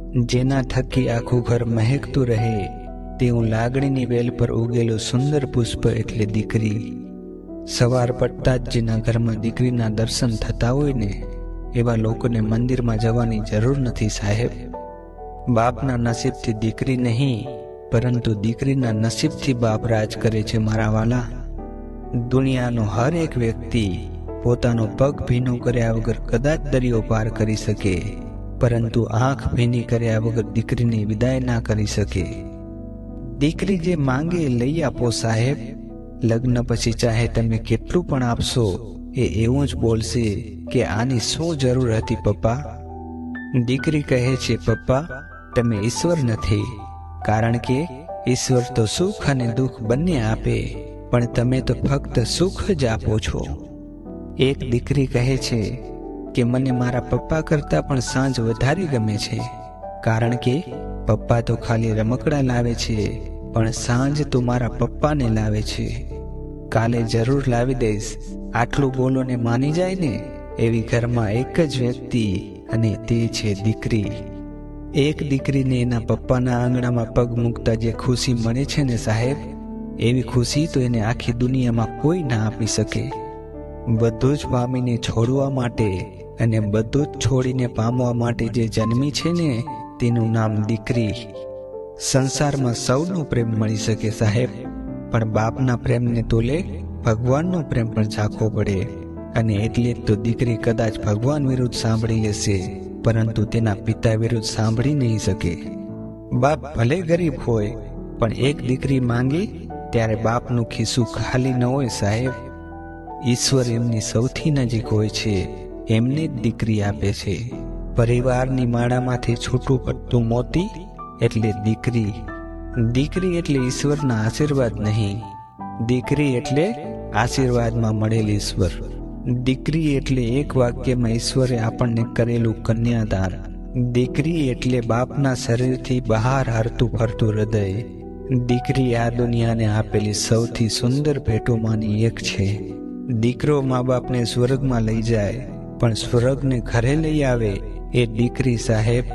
જેના થકી આખું ઘર મહેકતું રહે તેવું લાગણીની વેલ પર ઉગેલું સુંદર પુષ્પ એટલે દીકરી. સવાર પડતા જ જેના ઘરમાં દીકરીના દર્શન થતા હોય ને એવા લોકોને મંદિરમાં જવાની જરૂર નથી સાહેબ. બાપના નસીબથી દીકરી નહીં, પરંતુ દીકરીના નસીબથી બાપ રાજ કરે છે મારા વાલા. દુનિયાનો હર એક વ્યક્તિ પોતાનો પગ ભીનો કર્યા વગર કદાચ દરિયો પાર કરી શકે, પરંતુ આંખ ભીની કર્યા વગર દીકરીની વિદાય ના કરી શકે. દીકરી જે માંગે લઈ આપો સાહેબ. લગ્ન પછી ચાહે તમે કેટલું પણ આપશો એ એવું જ બોલશે કે આની શું જરૂર હતી પપ્પા. દીકરી કહે છે પપ્પા તમે ઈશ્વર નથી, કારણ કે ઈશ્વર તો સુખ અને દુઃખ બંને આપે, પણ તમે તો ફક્ત સુખ જ આપો છો. એક દીકરી કહે છે કે મને મારા પપ્પા કરતાં પણ સાંજ વધારે ગમે છે, કારણ કે પપ્પા તો ખાલી રમકડા લાવે છે, પણ સાંજ તો મારા પપ્પાને લાવે છે. કાલે જરૂર લાવી દઈશ, આટલું બોલોને માની જાય ને એવી ઘરમાં એક જ વ્યક્તિ, અને તે છે દીકરી. એક દીકરીને એના પપ્પાના આંગણામાં પગ મૂકતા જે ખુશી મળે છે ને સાહેબ, એવી ખુશી તો એને આખી દુનિયામાં કોઈ ના આપી શકે. બધું જ પામીને છોડવા માટે અને બધું જ છોડીને પામવા માટે જે જન્મી છે ને તેનું નામ દીકરી. સંસારમાં સૌનો પ્રેમ મળી શકે સાહેબ, પણ બાપના પ્રેમને તોલે ભગવાનનો પ્રેમ પણ ઝાંખવો પડે. અને એટલે જ તો દીકરી કદાચ ભગવાન વિરુદ્ધ સાંભળી લેશે, પરંતુ તેના પિતા વિરુદ્ધ સાંભળી નહીં શકે. બાપ ભલે ગરીબ હોય, પણ એક દીકરી માંગે ત્યારે બાપનું ખિસ્સું ખાલી ન હોય સાહેબ. ઈશ્વર એમની સૌથી નજીક હોય છે, એમને જ દીકરી આપે છે. પરિવારની માળામાંથી છૂટું પડતું મોતી એટલે દીકરી. દીકરી એટલે ઈશ્વરના આશીર્વાદ નહીં, દીકરી એટલે આશીર્વાદમાં મળેલ ઈશ્વર. દીકરી એટલે એક વાક્યમાં ઈશ્વરે આપણને કરેલું કન્યાદાન. દીકરી એટલે બાપના શરીરથી બહાર હરતું ફરતું હૃદય. દીકરી આ દુનિયાને આપેલી સૌથી સુંદર ભેટોમાંની એક છે. દીકરો મા બાપને સ્વર્ગમાં લઈ જાય, પણ સ્વર્ગને ઘરે લઈ આવે એ દીકરી સાહેબ.